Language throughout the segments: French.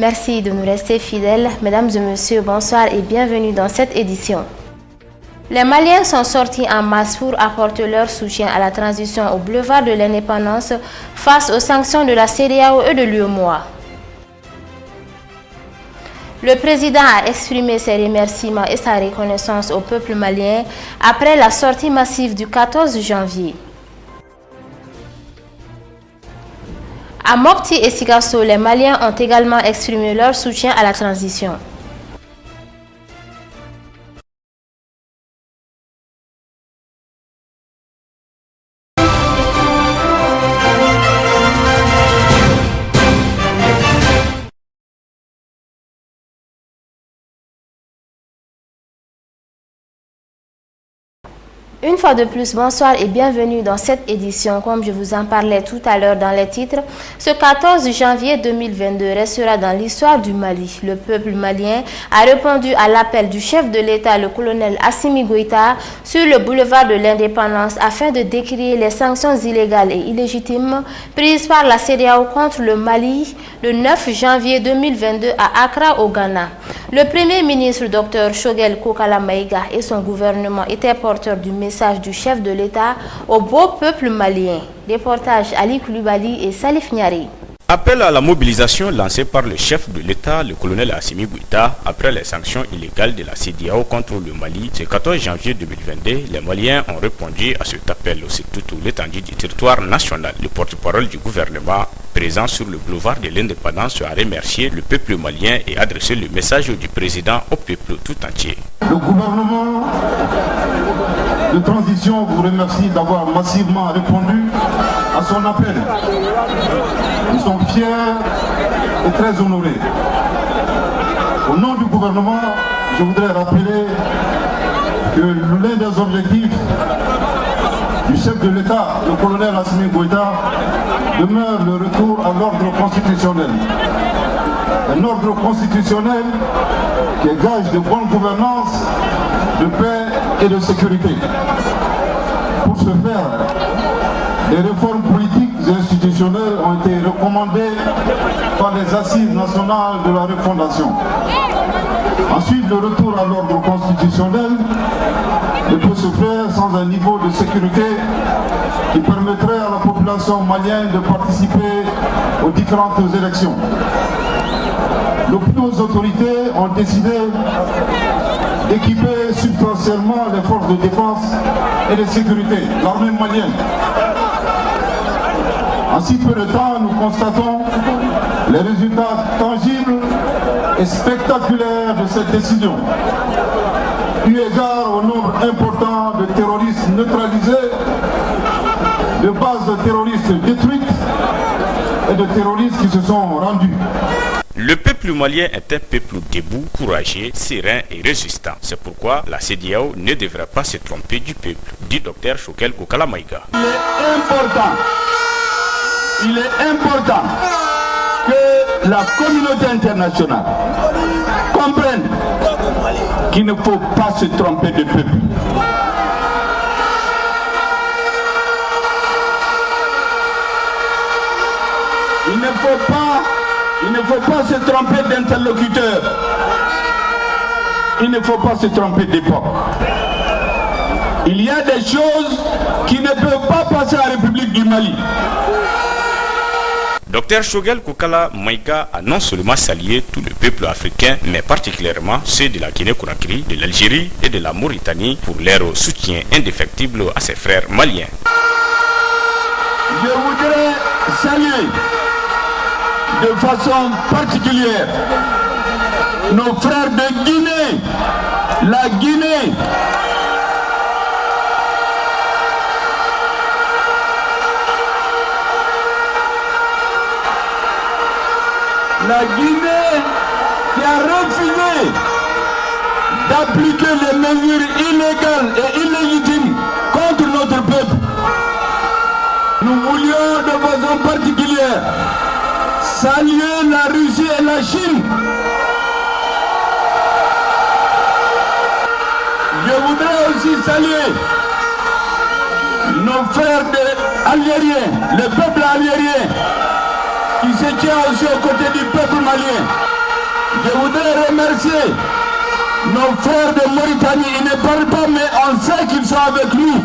Merci de nous rester fidèles. Mesdames et messieurs, bonsoir et bienvenue dans cette édition. Les Maliens sont sortis en masse pour apporter leur soutien à la transition au boulevard de l'Indépendance face aux sanctions de la CEDEAO et de l'UEMOA. Le président a exprimé ses remerciements et sa reconnaissance au peuple malien après la sortie massive du 14 janvier. À Mopti et Sikasso, les Maliens ont également exprimé leur soutien à la transition. Une fois de plus, bonsoir et bienvenue dans cette édition. Comme je vous en parlais tout à l'heure dans les titres, ce 14 janvier 2022 restera dans l'histoire du Mali. Le peuple malien a répondu à l'appel du chef de l'État, le colonel Assimi Goïta, sur le boulevard de l'Indépendance afin de décrier les sanctions illégales et illégitimes prises par la CEDEAO contre le Mali le 9 janvier 2022 à Accra, au Ghana. Le premier ministre Dr Choguel Kokala Maïga et son gouvernement étaient porteurs du message du chef de l'État au beau peuple malien. Reportage Ali Koulibaly et Salif Niari. Appel à la mobilisation lancé par le chef de l'État, le colonel Assimi Goïta, après les sanctions illégales de la CEDEAO contre le Mali. Ce 14 janvier 2022, les Maliens ont répondu à cet appel sur toute l'étendue du territoire national. Le porte-parole du gouvernement, présent sur le boulevard de l'Indépendance, a remercié le peuple malien et adressé le message du président au peuple tout entier. Le gouvernement de transition vous remercie d'avoir massivement répondu à son appel. Nous sommes fiers et très honorés. Au nom du gouvernement, je voudrais rappeler que l'un des objectifs du chef de l'État, le colonel Assimi Goïta, demeure le retour à l'ordre constitutionnel. Un ordre constitutionnel qui est gage de bonne gouvernance, de paix et de sécurité. Pour ce faire, les réformes politiques et institutionnelles ont été recommandées par les assises nationales de la refondation. Ensuite, le retour à l'ordre constitutionnel ne peut se faire sans un niveau de sécurité qui permettrait à la population malienne de participer aux différentes élections. Nos autorités ont décidé d'équiper substantiellement les forces de défense et de sécurité, l'armée malienne. En si peu de temps, nous constatons les résultats tangibles et spectaculaires de cette décision. Eu égard au nombre important de terroristes neutralisés, de bases de terroristes détruites et de terroristes qui se sont rendus. Le peuple malien est un peuple debout, courageux, serein et résistant. C'est pourquoi la CEDEAO ne devrait pas se tromper du peuple, dit Dr Choguel Kokala Maïga. Il est important que la communauté internationale comprenne qu'il ne faut pas se tromper de peuple. Il ne faut pas se tromper d'interlocuteur. Il ne faut pas se tromper d'époque. Il y a des choses qui ne peuvent pas passer en République du Mali. Dr Choguel Kokala Maïga a non seulement salué tout le peuple africain, mais particulièrement ceux de la Guinée-Conakry, de l'Algérie et de la Mauritanie pour leur soutien indéfectible à ses frères maliens. Je voudrais saluer de façon particulière nos frères de Guinée, la Guinée. La Guinée qui a refusé d'appliquer les mesures illégales et illégitimes contre notre peuple. Nous voulions de façon particulière saluer la Russie et la Chine. Je voudrais aussi saluer nos frères algériens, le peuple algérien, qui se tient aussi aux côtés du peuple malien. Je voudrais remercier nos frères de Mauritanie. Ils ne parlent pas, mais on sait qu'ils sont avec nous.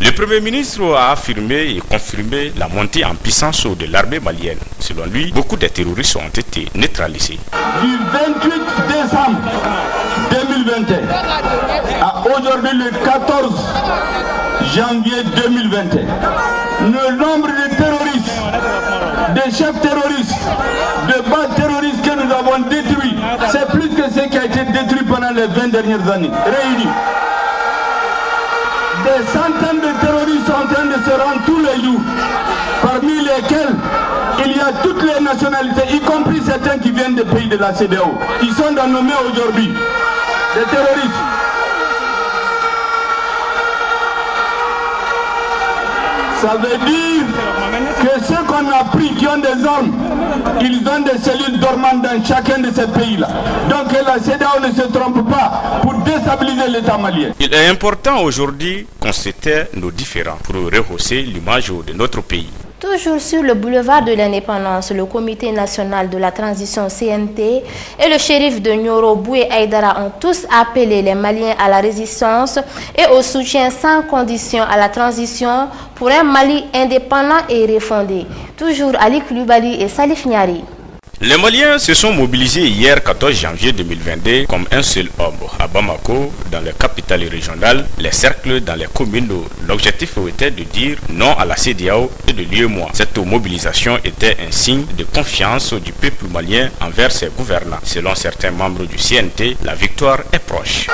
Le Premier ministre a affirmé et confirmé la montée en puissance de l'armée malienne. Selon lui, beaucoup de terroristes ont été neutralisés. Du 28 décembre 2021 à aujourd'hui le 14 janvier 2021, le nombre de terroristes, de chefs terroristes, de bases terroristes que nous avons détruits, c'est plus que ce qui a été détruit pendant les 20 dernières années, réunis. Des centaines de terroristes sont en train de se rendre tous les jours, parmi lesquels il y a toutes les nationalités, y compris certains qui viennent des pays de la CEDEAO. Ils sont nommés aujourd'hui des terroristes. Ça veut dire que ceux qu'on a pris qui ont des armes, ils ont des cellules dormantes dans chacun de ces pays-là. Donc la CEDEAO ne se trompe pas pour déstabiliser l'État malien. Il est important aujourd'hui qu'on constater nos différends pour rehausser l'image de notre pays. Toujours sur le boulevard de l'Indépendance, le Comité national de la transition CNT et le shérif de Nioro, Boué Aïdara, ont tous appelé les Maliens à la résistance et au soutien sans condition à la transition pour un Mali indépendant et refondé. Toujours Ali Koulibaly et Salif Niari. Les Maliens se sont mobilisés hier 14 janvier 2022 comme un seul homme à Bamako, dans les capitales régionales, les cercles dans les communes. L'objectif était de dire non à la CEDEAO et de l'UEMOA. Cette mobilisation était un signe de confiance du peuple malien envers ses gouvernants. Selon certains membres du CNT, la victoire est proche.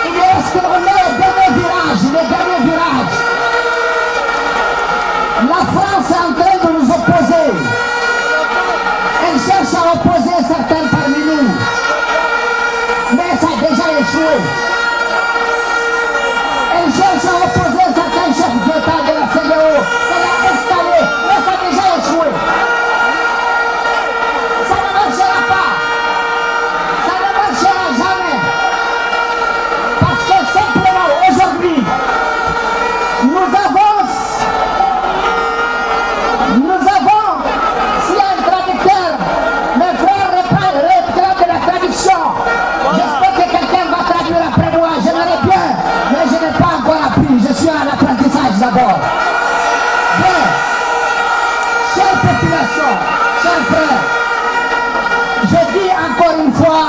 Il reste qu'on est au dernier virage. La France est en train de nous opposer. Elle cherche à opposer certains parmi nous. Mais ça a déjà échoué. Elle cherche à opposer certains chefs d'État de la CEDEAO. Elle a installé, mais ça a déjà échoué. Ça ne marchera pas. Ça ne marchera jamais. Parce que simplement aujourd'hui, nous avons s'il y a un traducteur, mes frères réclament de la traduction. J'espère que quelqu'un va traduire après moi. J'aimerais bien, mais je n'ai pas encore appris. Je suis à l'apprentissage d'abord. Bien, chère population, chers frères, je dis encore une fois,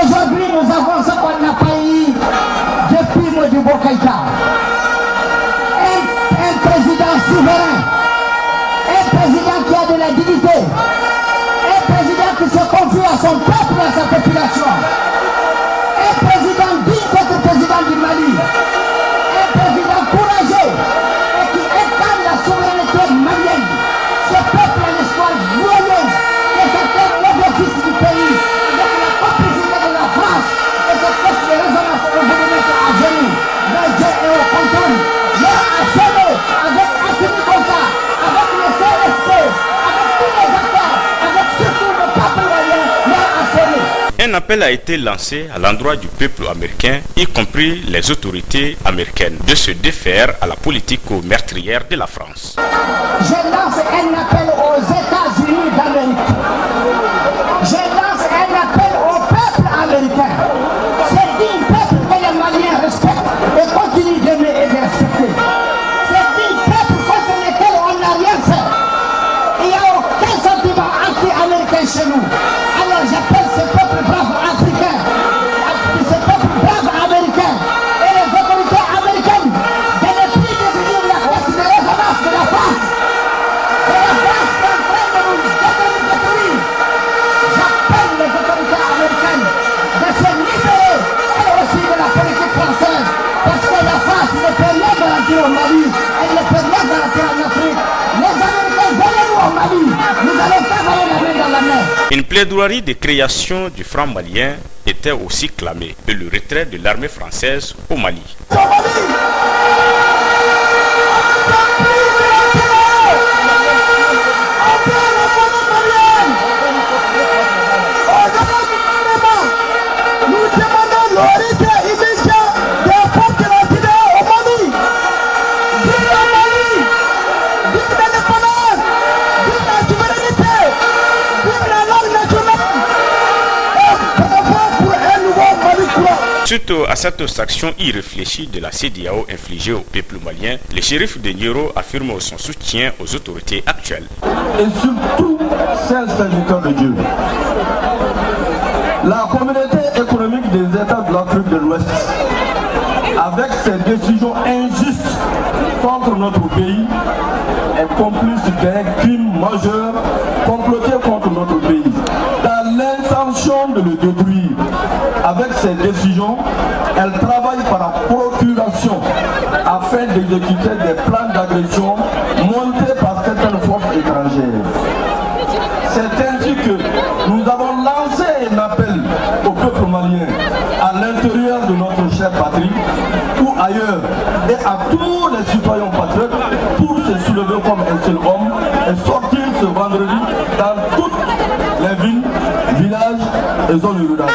aujourd'hui nous avons ce qu'on n'a pas eu depuis Modibo Keïta. Un président souverain. Un président qui a de la dignité, un président qui se confie à son peuple et à sa population, un président digne d'être président du Mali, un président courageux et qui incarne la souveraineté malienne. Ce peuple a l'espoir glorieuse et certains l'objectif du pays avec la complicité de la France et cette force de résonance au gouvernement à genoux. Mais Dieu est au contrôle. Dieu a semé avec Assimi Goïta, avec le CNSP, avec tous les acteurs, avec surtout le peuple malien, leur a semé. Un appel a été lancé à l'endroit du peuple américain, y compris les autorités américaines, de se défaire à la politique meurtrière de la France. Je lance un appel aux États-Unis d'Amérique. Je lance un appel au peuple américain. C'est digne peuple que les Maliens respectent et continuent d'aimer et de respecter. C'est digne peuple contre lequel on n'a rien fait. Il n'y a aucun sentiment anti-américain chez nous. Alors j'appelle ce peuple brave africain, ce peuple brave américain et les autorités américaines de ne plus devenir la caisse de résonance de la France. De la France qui est en train de nous détruire. J'appelle les autorités américaines de se libérer elles aussi de la politique française. Parce que la France ne peut rien garantir au Mali, elle ne peut rien garantir en Afrique. Les Américains, venez-nous au Mali, nous allons travailler la main dans la main. Une plaidoirie de création du franc malien était aussi clamée et le retrait de l'armée française au Mali. Vive Suite à cette sanction irréfléchie de la CEDEAO infligée au peuple malien, le shérif de Nioro affirme son soutien aux autorités actuelles. Et surtout, chers serviteurs de Dieu, la communauté économique des États de l'Afrique de l'Ouest, avec ses décisions injustes contre notre pays, est complice d'un crime majeur comploté contre notre pays. Dans l'intention de le détruire, avec ses décisions, elle travaille par la procuration afin d'exécuter des plans d'agression montés par certaines forces étrangères. C'est ainsi que nous avons lancé un appel au peuple malien à l'intérieur de notre chère patrie ou ailleurs et à tous les citoyens patriotes pour se soulever comme un seul homme et sortir ce vendredi dans toutes les villes, villages et zones rurales.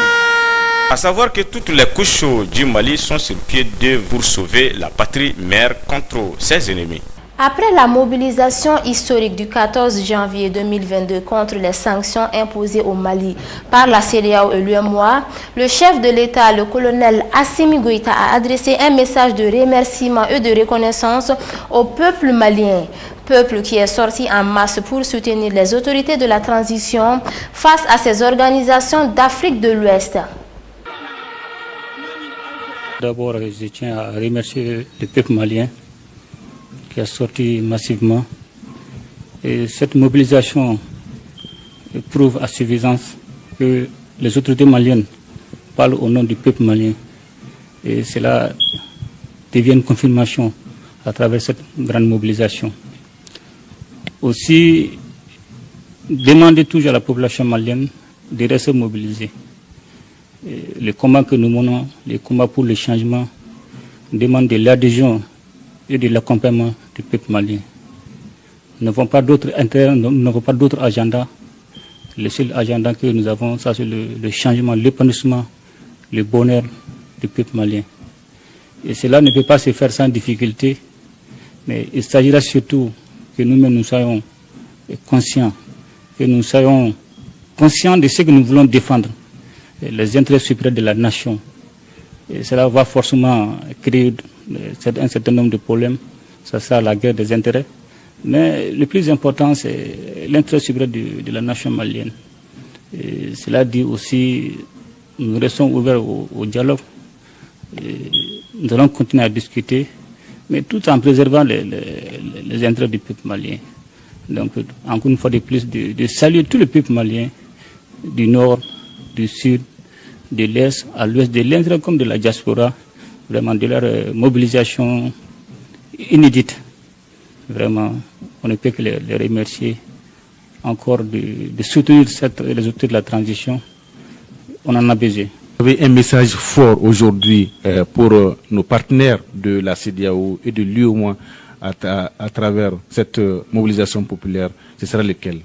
À savoir que toutes les couches du Mali sont sur pied d'œuvre pour sauver la patrie mère contre ses ennemis. Après la mobilisation historique du 14 janvier 2022 contre les sanctions imposées au Mali par la CEDEAO et l'UEMOA, le chef de l'État, le colonel Assimi Goïta, a adressé un message de remerciement et de reconnaissance au peuple malien. Peuple qui est sorti en masse pour soutenir les autorités de la transition face à ces organisations d'Afrique de l'Ouest. D'abord, je tiens à remercier le peuple malien qui a sorti massivement. Et cette mobilisation prouve à suffisance que les autorités maliennes parlent au nom du peuple malien. Et cela devient une confirmation à travers cette grande mobilisation. Aussi, demander toujours à la population malienne de rester mobilisée. Les combats que nous menons, les combats pour le changement, demandent de l'adhésion et de l'accompagnement du peuple malien. Nous n'avons pas d'autres intérêts, nous n'avons pas d'autres agendas. Le seul agenda que nous avons, ça c'est le changement, l'épanouissement, le bonheur du peuple malien. Et cela ne peut pas se faire sans difficulté, mais il s'agira surtout que nous-mêmes nous soyons conscients, que nous soyons conscients de ce que nous voulons défendre, les intérêts supérieurs de la nation. Et cela va forcément créer un certain nombre de problèmes. Ça sera la guerre des intérêts. Mais le plus important, c'est l'intérêt supérieur de la nation malienne. Et cela dit aussi, nous restons ouverts au dialogue. Et nous allons continuer à discuter, mais tout en préservant les intérêts du peuple malien. Donc, encore une fois de plus, de saluer tout le peuple malien, du nord, du sud, de l'est à l'ouest, de l'intérieur comme de la diaspora, vraiment de leur mobilisation inédite. Vraiment, on ne peut que les remercier encore de soutenir les autorités de la transition. On en a besoin. Vous avez un message fort aujourd'hui pour nos partenaires de la CEDEAO et de l'UEMOA à travers cette mobilisation populaire. Ce sera lequel?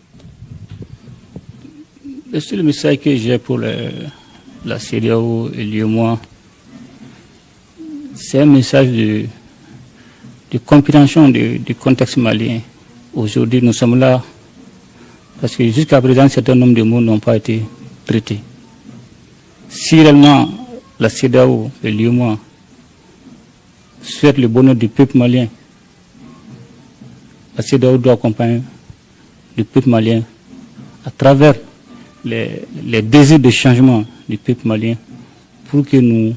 Le seul message que j'ai pour la CEDEAO et l'UEMOA, c'est un message de compréhension du contexte malien. Aujourd'hui, nous sommes là parce que jusqu'à présent, un certain nombre de mots n'ont pas été traités. Si réellement la CEDEAO et l'UEMOA souhaitent le bonheur du peuple malien, la CEDEAO doit accompagner le peuple malien à travers les désirs de changement du peuple malien pour que nous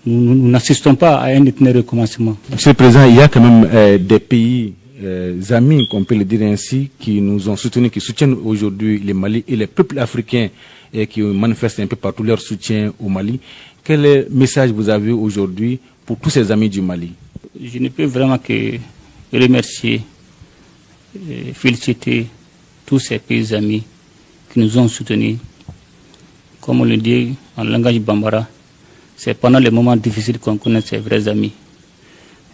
n'assistons pas à un éternel recommencement. Monsieur le Président, il y a quand même des pays amis, qu'on peut le dire ainsi, qui nous ont soutenus, qui soutiennent aujourd'hui le Mali et les peuples africains et qui manifestent un peu partout leur soutien au Mali. Quel message vous avez aujourd'hui pour tous ces amis du Mali? Je ne peux vraiment que remercier et féliciter tous ces pays amis qui nous ont soutenus. Comme on le dit en langage bambara, c'est pendant les moments difficiles qu'on connaît ses vrais amis.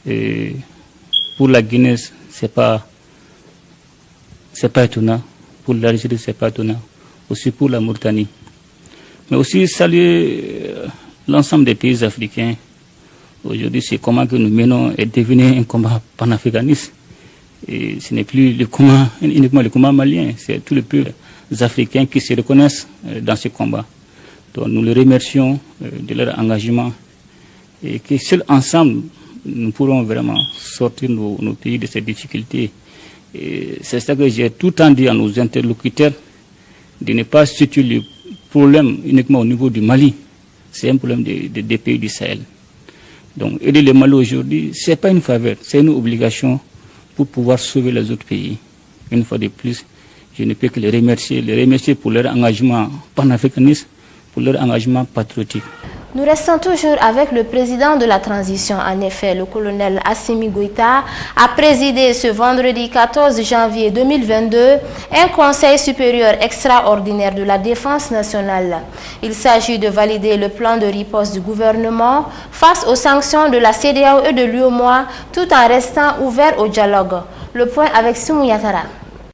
Et pour la Guinée, c'est pas étonnant. Pour l'Algérie, c'est pas étonnant. Aussi pour la Mauritanie. Mais aussi saluer l'ensemble des pays africains. Aujourd'hui, ce combat que nous menons est devenu un combat panafricaniste. Et ce n'est plus uniquement le combat malien, c'est tous les peuples africains qui se reconnaissent dans ce combat. Donc nous les remercions de leur engagement et que seuls ensemble, nous pourrons vraiment sortir nos pays de ces difficultés. C'est ça que j'ai tout le temps dit à nos interlocuteurs, de ne pas situer le problème uniquement au niveau du Mali. C'est un problème des pays du Sahel. Donc aider le Mali aujourd'hui, ce n'est pas une faveur, c'est une obligation pour pouvoir sauver les autres pays. Une fois de plus, je ne peux que les remercier pour leur engagement panafricaniste, pour leur engagement patriotique. Nous restons toujours avec le président de la transition. En effet, le colonel Assimi Goïta a présidé ce vendredi 14 janvier 2022 un conseil supérieur extraordinaire de la défense nationale. Il s'agit de valider le plan de riposte du gouvernement face aux sanctions de la CEDEAO et de l'UEMOA tout en restant ouvert au dialogue. Le point avec Soumou Yatara.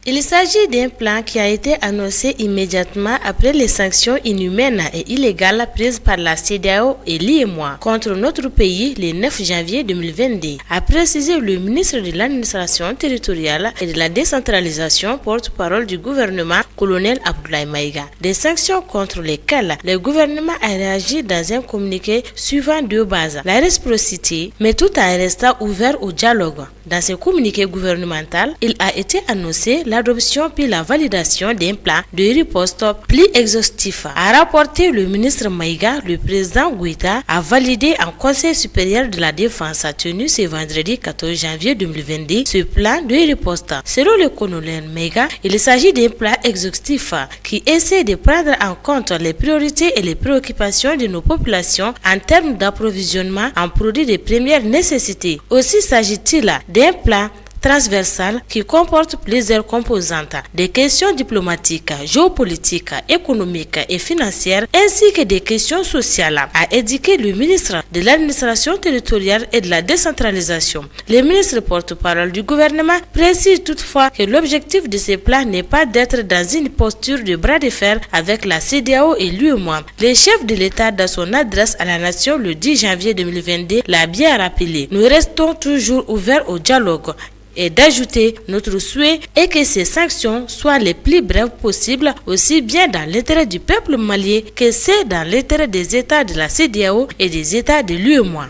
Il s'agit d'un plan qui a été annoncé immédiatement après les sanctions inhumaines et illégales prises par la CEDEAO et l'UEMOA contre notre pays le 9 janvier 2022, a précisé le ministre de l'administration territoriale et de la décentralisation, porte-parole du gouvernement, colonel Abdoulaye Maïga. Des sanctions contre lesquelles le gouvernement a réagi dans un communiqué suivant deux bases, la réciprocité, mais tout en restant ouvert au dialogue. Dans ce communiqué gouvernemental, il a été annoncé l'adoption puis la validation d'un plan de riposte plus exhaustif. A rapporté le ministre Maïga, le président Goïta a validé en Conseil supérieur de la défense tenu ce vendredi 14 janvier 2022 ce plan de riposte. Selon le colonel Maïga, il s'agit d'un plan exhaustif qui essaie de prendre en compte les priorités et les préoccupations de nos populations en termes d'approvisionnement en produits de première nécessité. Aussi s'agit-il d'un plan transversale qui comporte plusieurs composantes, des questions diplomatiques, géopolitiques, économiques et financières, ainsi que des questions sociales, a indiqué le ministre de l'administration territoriale et de la décentralisation. Le ministre porte-parole du gouvernement précise toutefois que l'objectif de ce plan n'est pas d'être dans une posture de bras de fer avec la CEDEAO et l'UEMOA. Le chef de l'État, dans son adresse à la nation le 10 janvier 2022, l'a bien rappelé. Nous restons toujours ouverts au dialogue. Et d'ajouter notre souhait est que ces sanctions soient les plus brèves possibles, aussi bien dans l'intérêt du peuple malien que c'est dans l'intérêt des États de la CEDEAO et des États de l'UEMOA.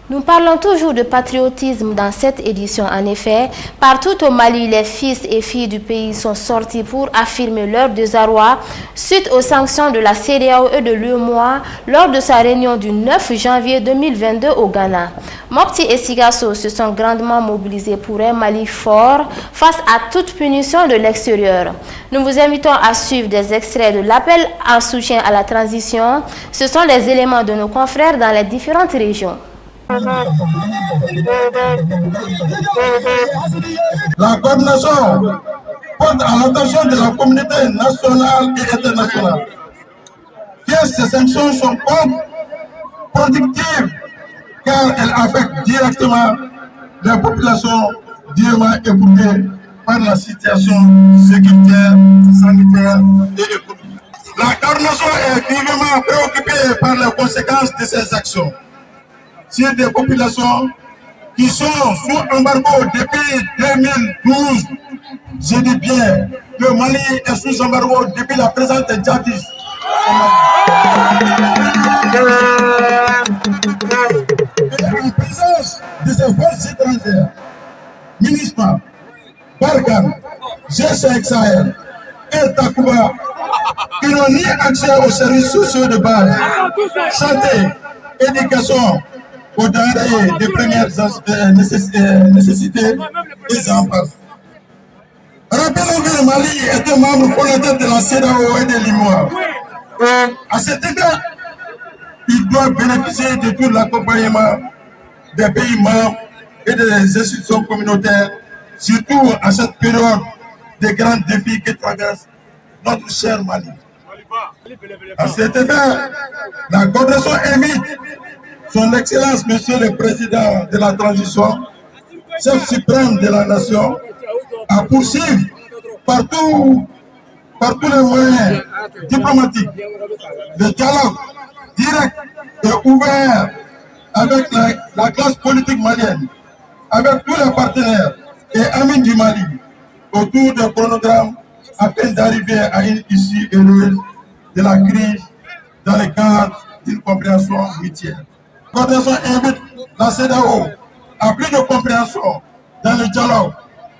Nous parlons toujours de patriotisme dans cette édition. En effet, partout au Mali, les fils et filles du pays sont sortis pour affirmer leur désarroi suite aux sanctions de la CEDEAO et de l'UEMOA lors de sa réunion du 9 janvier 2022 au Ghana. Mopti et Sigasso se sont grandement mobilisés pour un Mali fort face à toute punition de l'extérieur. Nous vous invitons à suivre des extraits de l'appel en soutien à la transition. Ce sont les éléments de nos confrères dans les différentes régions. La coordination porte à l'attention de la communauté nationale et internationale que ces sanctions sont productives car elles affectent directement les populations durement éprouvées par la situation sécuritaire, sanitaire et économique. La coordination est vivement préoccupée par les conséquences de ces actions sur des populations qui sont sous embargo depuis 2012. Je dis bien, le Mali est sous embargo depuis la présence des djihadistes. Et en présence de ces forces étrangères, MINUSMA, Barkhane, G5 Sahel et Takuba, qui n'ont ni accès aux services sociaux de base, santé, éducation, aux denrées des premières nécessités et en passe. Rappelons que le Mali est un membre fondateur de la CEDEAO et de l'UEMOA. À cet égard, il doit bénéficier de tout l'accompagnement des pays membres et des institutions communautaires, surtout à cette période de grands défis que traverse notre cher Mali. À cet égard, la coordination invite Son Excellence, Monsieur le Président de la Transition, chef suprême de la nation, à poursuivre par tous les moyens diplomatiques de dialogue direct et ouvert avec la classe politique malienne, avec tous les partenaires et amis du Mali, autour d'un chronogramme afin d'arriver à une issue heureuse de la crise dans le cadre d'une compréhension mutuelle. La compréhension invite la CEDEAO à plus de compréhension dans le dialogue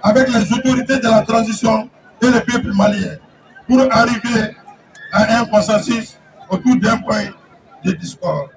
avec les autorités de la transition et le peuple malien pour arriver à un consensus autour d'un point de discorde.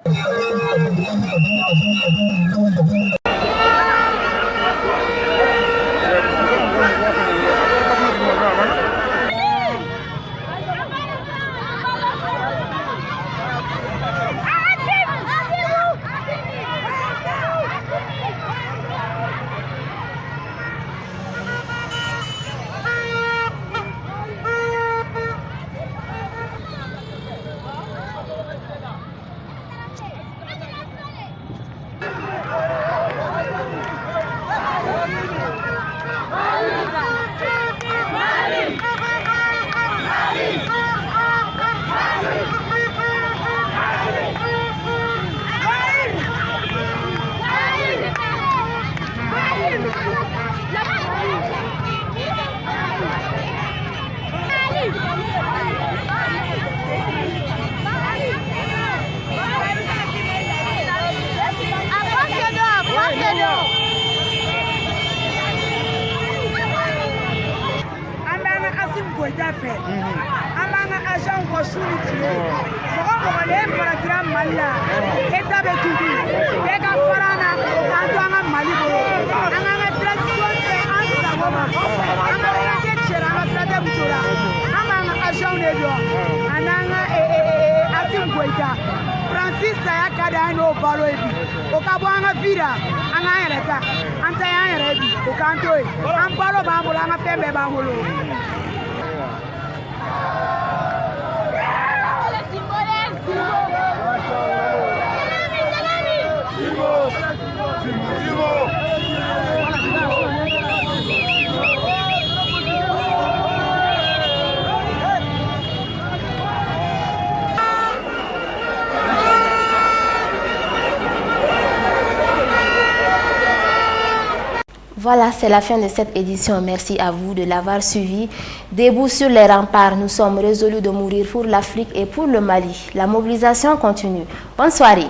Francis saya kada no balo ebi o ka bo anga vira anga yereka anta ya yerebi o ka antoi am balo ba mo anga pembe ba holo Voilà, c'est la fin de cette édition. Merci à vous de l'avoir suivi. Debout sur les remparts, nous sommes résolus de mourir pour l'Afrique et pour le Mali. La mobilisation continue. Bonne soirée.